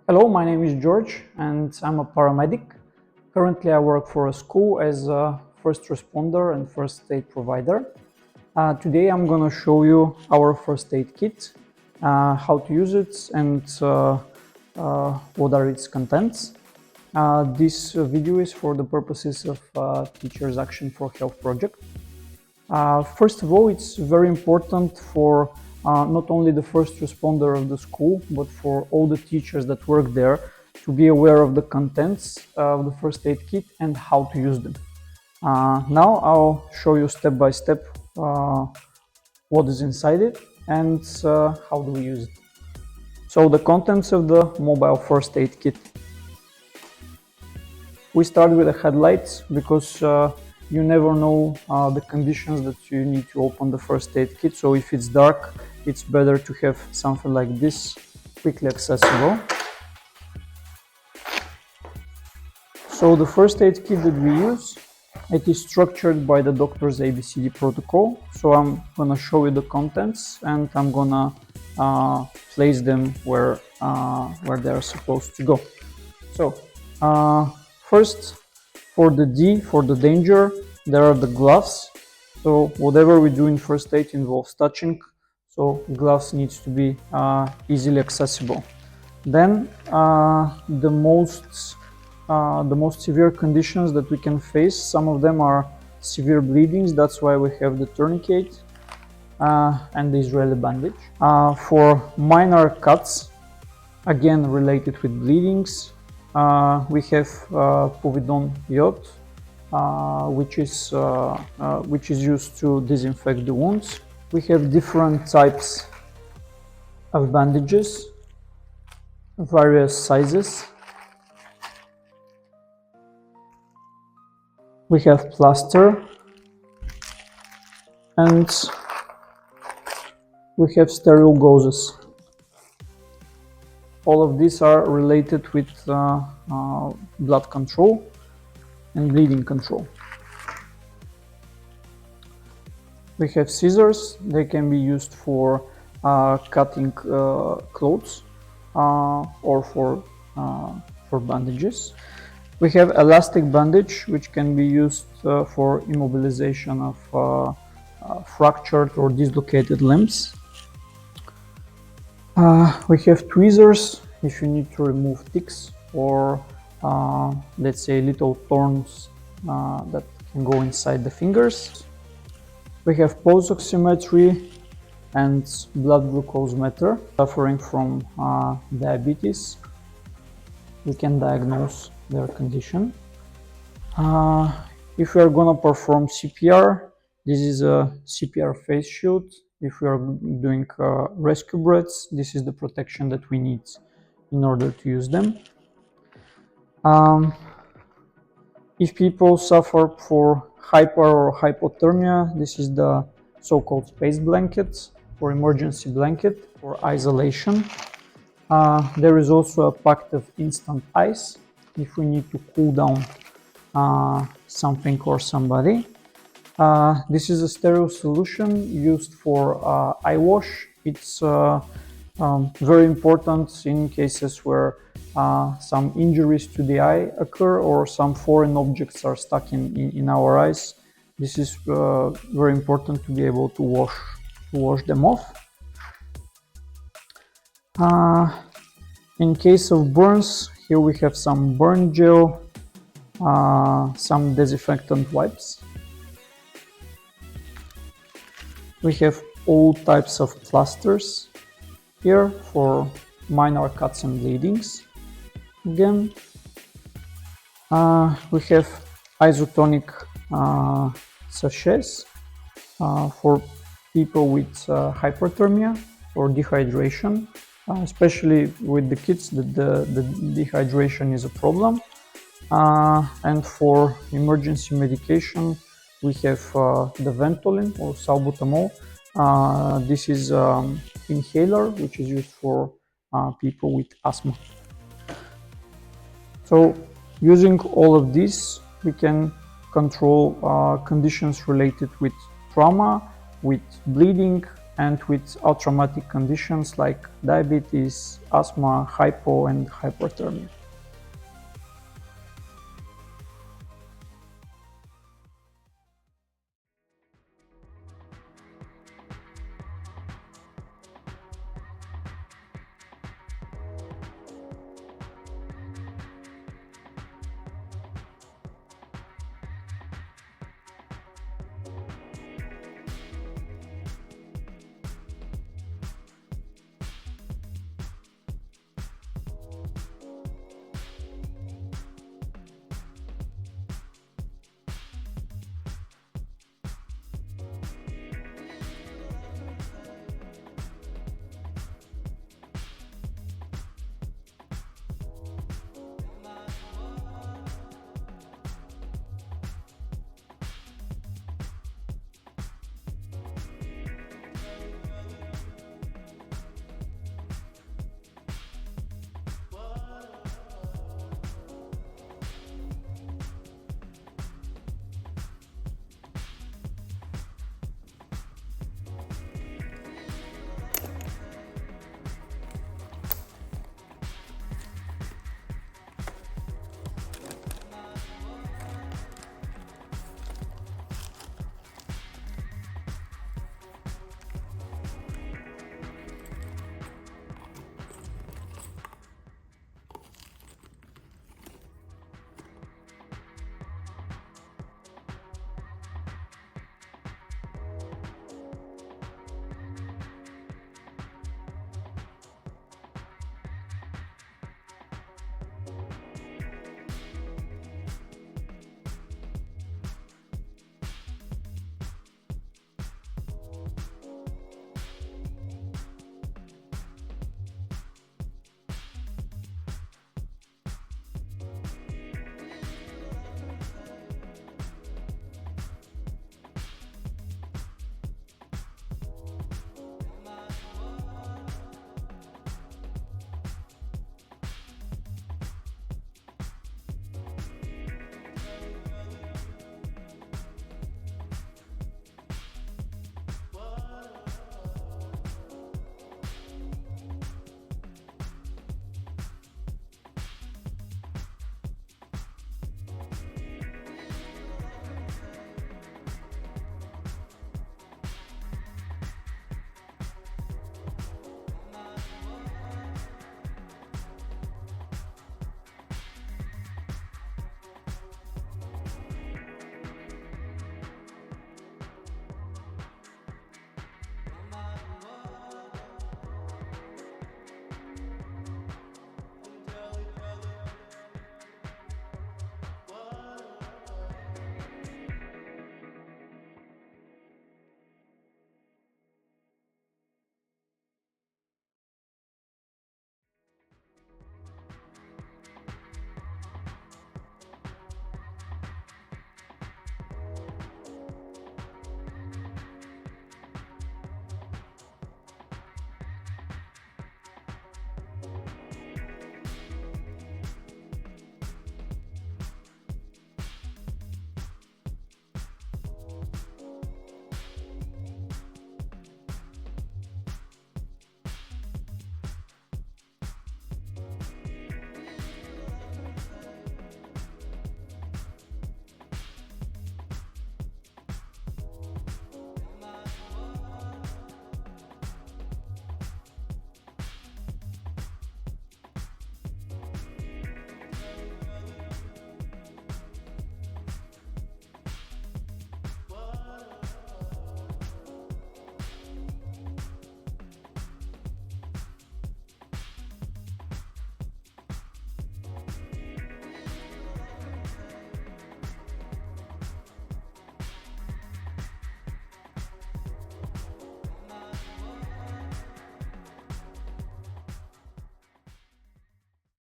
Hello, my name is George and I'm a paramedic. Currently, I work for a school as a first responder and first aid provider. Today, I'm going to show you our first aid kit, how to use it, and what are its contents. This video is for the purposes of Teachers Action for Health project. First of all, it's very important for not only the first responder of the school, but for all the teachers that work there to be aware of the contents of the first aid kit and how to use them. Now I'll show you step by step what is inside it and how do we use it. So the contents of the mobile first aid kit. We start with the headlights because you never know the conditions that you need to open the first aid kit. So if it's dark, it's better to have something like this, quickly accessible. So the first aid kit that we use, it is structured by the doctor's ABCD protocol. So I'm gonna show you the contents and I'm gonna place them where they are supposed to go. So first, for the D, for the danger, there are the gloves. So whatever we do in first aid involves touching, so gloves needs to be easily accessible. Then the most severe conditions that we can face, some of them are severe bleedings. That's why we have the tourniquet and the Israeli bandage. For minor cuts, again related with bleedings, we have Povidone iod, which is used to disinfect the wounds. We have different types of bandages, various sizes. We have plaster and we have sterile gauzes. All of these are related with blood control and bleeding control. We have scissors. They can be used for cutting clothes or for bandages. We have elastic bandage, which can be used for immobilization of fractured or dislocated limbs. We have tweezers if you need to remove ticks or let's say little thorns that can go inside the fingers. We have pulse oximetry and blood glucose meter. Suffering from diabetes, we can diagnose their condition. If we are gonna perform CPR, this is a CPR face shield. If we are doing rescue breaths, this is the protection that we need in order to use them. If people suffer for hyper or hypothermia, this is the so-called space blanket or emergency blanket for isolation. There is also a packet of instant ice if we need to cool down something or somebody. This is a sterile solution used for eye wash. It's very important in cases where some injuries to the eye occur or some foreign objects are stuck in our eyes. This is very important to be able to wash them off. In case of burns, here we have some burn gel, some disinfectant wipes. We have all types of plasters here for minor cuts and bleedings. Again, we have isotonic sachets for people with hyperthermia or dehydration, especially with the kids, the dehydration is a problem. And for emergency medication, we have the Ventolin or salbutamol. This is inhaler, which is used for people with asthma. So using all of these, we can control conditions related with trauma, with bleeding, and with all traumatic conditions like diabetes, asthma, hypo, and hyperthermia.